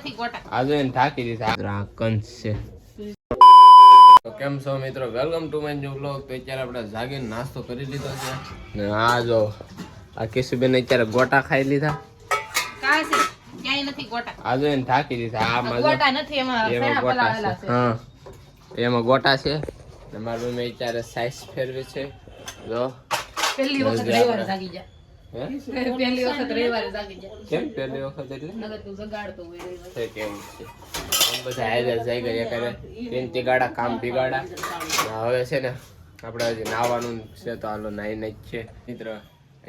આજે ઢાંકી દીધા આ કંચ છે. તો કેમ છો મિત્રો, welcome to my new vlog. તો અત્યારે આપણે જાગીને નાસ્તો કરી લીધો છે ને આ જો આ કેશુબેન અત્યારે ગોટા ખાઈ લીધા. આજે એને ઢાંકી દીધા. આમાં ગોટા નથી, એમાં ગોટા છે. હા, એમાં ગોટા છે ને મારી મમ્મી અત્યારે સાઈઝ ફેરવે છે. જો પહેલી વખત રવિવારે જાગી જા. પહેલી વખત રવિવારે જાગી જા. કેમ પહેલી વખત એટલે નગર તું જગાડતો હોય રવિવારે. છે કેવું છે. આમ બધા હારે જઈ ગયા કરે તીન તીગાડા કામ બિગાડા. હવે છે ને આપણે હજી નાવાનું છે તો હાલો નાઈને જ છે મિત્ર.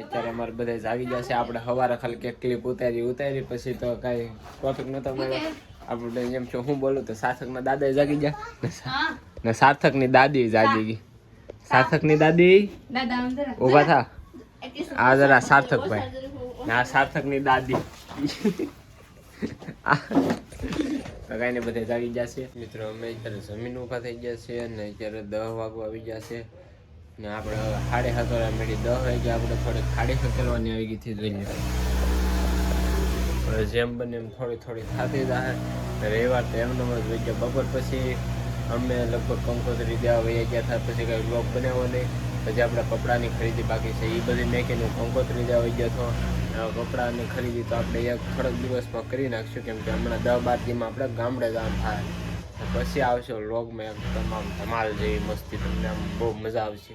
અત્યારે અમારે બધા જાગી જશે. આપણે સવારે ખાલી એક ક્લિપ ઉતારી પછી તો કઈ ટોપિક નતો મળ્યો. આપણે એમ છો હું બોલું તો સાર્થકના દાદા જાગી ગયા ને સાર્થકની દાદી જાગી ગઈ. સાર્થકની દાદી ઉભા થા. આ જરા સાર્થક ભાઈ ને આ સાર્થકની દાદી તો કઈ ને બધા જાગી જશે મિત્રો. અમે અત્યારે જમીન ઉભા થઈ ગયા છે અને અત્યારે 10 વાગવા આવી જશે ને આપણે 7:30 મેળી 10 વાગે આપણે થોડીક ખાડી ખકેલવાની આવી ગઈ હતી. જેમ બને એમ થોડી થતી જાય. રવિવાર તો એમને જ વહી ગયા. બપોર પછી અમે લગભગ કંકોત્રી દેવા વહી ગયા હતા. પછી કઈ બ્લોગ બનાવ્યો નહીં. પછી આપણે કપડાની ખરીદી બાકી છે એ બધી મેકીને કંકોત્રી દેવા વહી ગયો હતો. કપડાની ખરીદી તો આપણે એક થોડાક દિવસમાં કરી નાખશું, કેમ કે હમણાં 10-12 દીમાં આપણે ગામડે જવાનું થાય. પછી આવશે વ્લોગમાં એમ તમામ ધમાલ જેવી મસ્તી, તમને આમ બહુ મજા આવશે.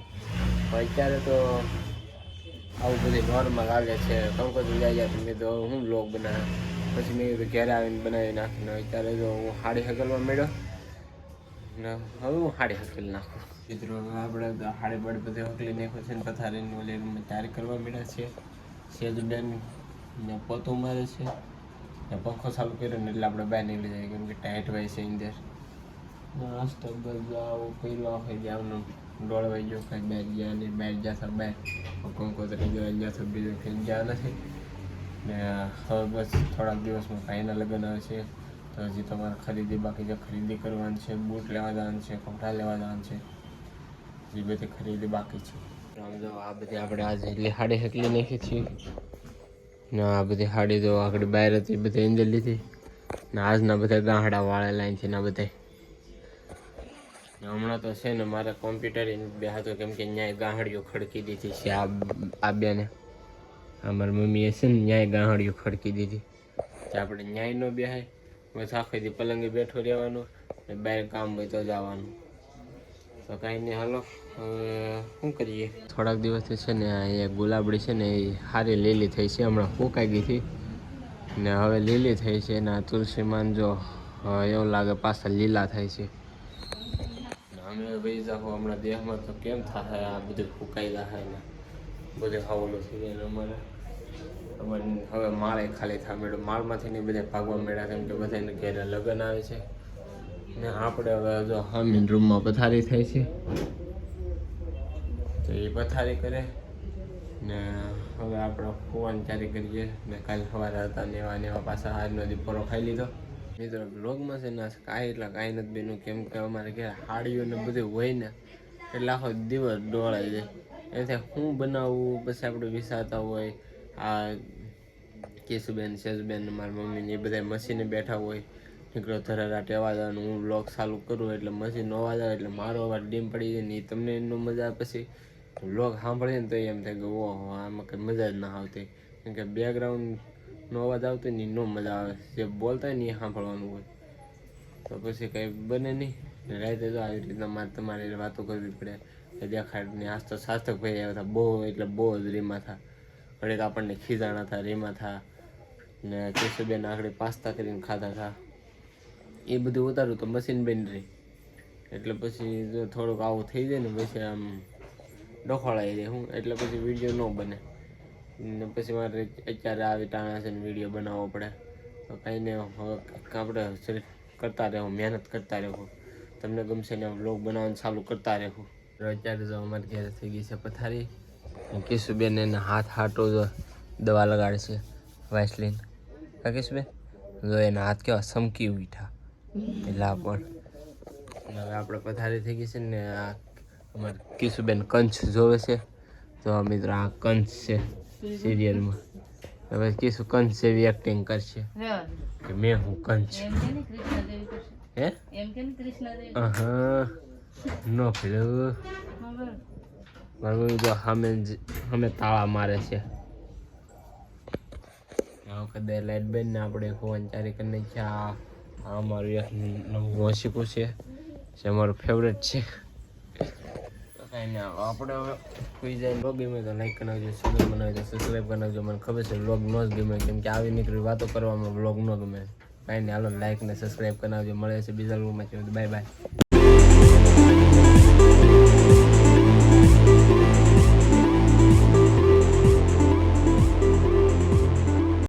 અત્યારે તો આવું બધું નોર્મલ હાલે છે. કંકોત્રી જાય તો મેં તો હું વ્લોગ બનાવ્યો. પછી મેં ઘરે આવીને બનાવી નાખીને અત્યારે જો હું હાડી હકલવા મળ્યો ને હવે હું હાડી હકલી નાખું મિત્રો. આપણે હાડી બાડી બધે હકલી નાખ્યો છે ને પથારીની ઓલી તૈયારી કરવા મળ્યા છે. સેજબેન ને પોતું મારે છે ને પંખો ચાલુ કર્યો ને એટલે આપણે બહાર નીકળી જાય, કેમ કે ટાઈટ હોય છે અંદર. નાસ્તો બધા આવું કર્યું હોય જવાનું દોડવાઈ ગયો કાંઈ બહાર ગયા નહીં. બહાર જતા બહાર કંકોત્રી ગયા ગયા તો બીજું કંઈ ગયા નથી ને. હવે બસ થોડાક દિવસમાં ભાઈના લગ્ન આવે છે તો હજી તમારે ખરીદી બાકી છે. ખરીદી કરવાની છે, બૂટ લેવા જવાનું છે, કપડાં લેવા જવાનું છે, એ બધી ખરીદી બાકી છે. જો આ બધી આપણે આજે એટલી હાડી હકલી નાખી છીએ ને આ બધી હાડી જો આગળ બહાર હતી બધી અંદર લીધી ને આજના બધા ગાંહડા વાળેલા છે ને બધા. હમણાં તો છે ને મારે કોમ્પ્યુટર બે હતો, કેમ કે ન્યાય ગાંહડીઓ ખડકી દીધી છે આ બેને. અમારી મમ્મીએ છે ને ન્યાય ગાંહડીઓ ખડકી દીધી કે આપણે ન્યાય ન બેહાય. બસ આખી દી પલંગે બેઠો રહેવાનું ને બહાર કામ હોય તો જવાનું. તો કાંઈ નહીં, હાલો હવે શું કરીએ. થોડાક દિવસથી છે ને અહીંયા ગુલાબડી છે ને એ સારી લીલી થઈ છે. હમણાં ફૂંકાઈ ગઈ હતી ને હવે લીલી થઈ છે ને આ તુલસીમાન જો એવું લાગે પાછા લીલા થાય છે. અમે ભાઈ જાઓ હમણાં દેહમાં તો કેમ થાય આ બધું ફૂંકાઈ જાય ને બધું ખાવલું થઈ જાય. અમારે હવે માળે ખાલી થવા મળ્યું. માળમાંથી ને બધા ભાગવા મળ્યા, કેમ કે બધાને ઘરે લગ્ન આવે છે ને આપણે હવે જો હમીન રૂમમાં પથારી થાય છે તો એ પથારી કરે ને હવે આપણે હોવાની તૈયારી કરીએ ને. કાલે સવારે હતા ને એવા પાછા આજનો દીપોરો ખાઈ લીધો મિત્રો. બ્લોગમાં છે ને કાંઈ નથી બેનું, કેમ કે અમારે ઘરે હાડીઓ ને બધું હોય ને એટલે આખો દિવસ ડોળાઈ જાય. એનાથી હું બનાવવું પછી આપણે વિસાતા હોય. આ કેશુબેન સેજબેન મારી મમ્મીને એ બધા મશીને બેઠા હોય. નીકળો ધરારાટ અવાજ આવે, હું બ્લોગ ચાલુ કરું એટલે મશીનનો અવાજ આવે એટલે મારો અવાજ ડીમ પડી જાય ને એ તમને એનો મજા આવે. પછી બ્લોગ સાંભળીએ ને તો એમ થાય કે ઓહો આમાં કંઈ મજા જ ના આવતી, કેમ કે બેકગ્રાઉન્ડનો અવાજ આવતો ને એનો મજા આવે. જે બોલતા હોય ને એ સાંભળવાનું હોય તો પછી કંઈ બને નહીં. રાતે તો આવી રીતના મારે તમારી વાતો કરવી પડે. દેખાડની આજ તો સાર્થક ભાઈ આવ્યા હતા, બહુ એટલે બહુ જ રીમા થા. ઘડીક આપણને ખીજાણા થા, રીમા થા ને કેશુબેન આગળ પાસ્તા કરીને ખાતા હતા. એ બધું ઉતારું તો મશીન બની રહી એટલે પછી જો થોડુંક આવું થઈ જાય ને પછી આમ ડખોળાઈ જાય હું, એટલે પછી વિડીયો ન બને ને. પછી મારે અત્યારે આવી ટાણા છે ને વિડીયો બનાવવો પડે. તો કાંઈ નહીં, હવે આપણે કરતા રહેવું, મહેનત કરતા રહેવું. તમને ગમશે ને વ્લોગ બનાવવાનું ચાલુ કરતા રહેવું. અત્યારે જો અમારી ઘરે થઈ ગઈ છે પથારી. કેશુબેન એને હાથો જો દવા લગાડે છે વાઇસલીન. હા કેશુબેન જો એના હાથ કેવા સમકી ઉઠા એટલે પણ હવે આપણે પથારી થઈ ગઈ છે ને. આ અમારે કેશુબેન કંચ જોવે છે તો મિત્રો આ કંચ છે સિરિયલમાં હવે કીશું કંસ જેવી એક્ટિંગ કરશે રેવા કે મેં હું કંસ એમ કે ને કૃષ્ણ દેવી કરશે હે એમ કે ને કૃષ્ણ દેવી હા નો પેલું મારું તો અમે તાળા મારે છે આ વખતે લાઈટ બેન ને આપણે ફોન ચારી કરી નાખ્યા આ અમારું એક નવું ઓશિકું છે જે અમારું ફેવરેટ છે કાંઈ ના આપણે હવે કોઈ જાય બ્લોગ ગમે તો લાઈક કરી નાખજો ચેનલ બનાવી તો સબસ્ક્રાઈબ કરી નાખજો મને ખબર છે બ્લોગ ન જ ગમે કેમ કે આવી નીકળી વાતો કરવામાં બ્લોગ ન ગમે કાંઈ નહીં હાલો લાઈક ને સબસ્ક્રાઈબ કરી નાખજો મળે છે બીજા બ્લોગમાં બાય બાય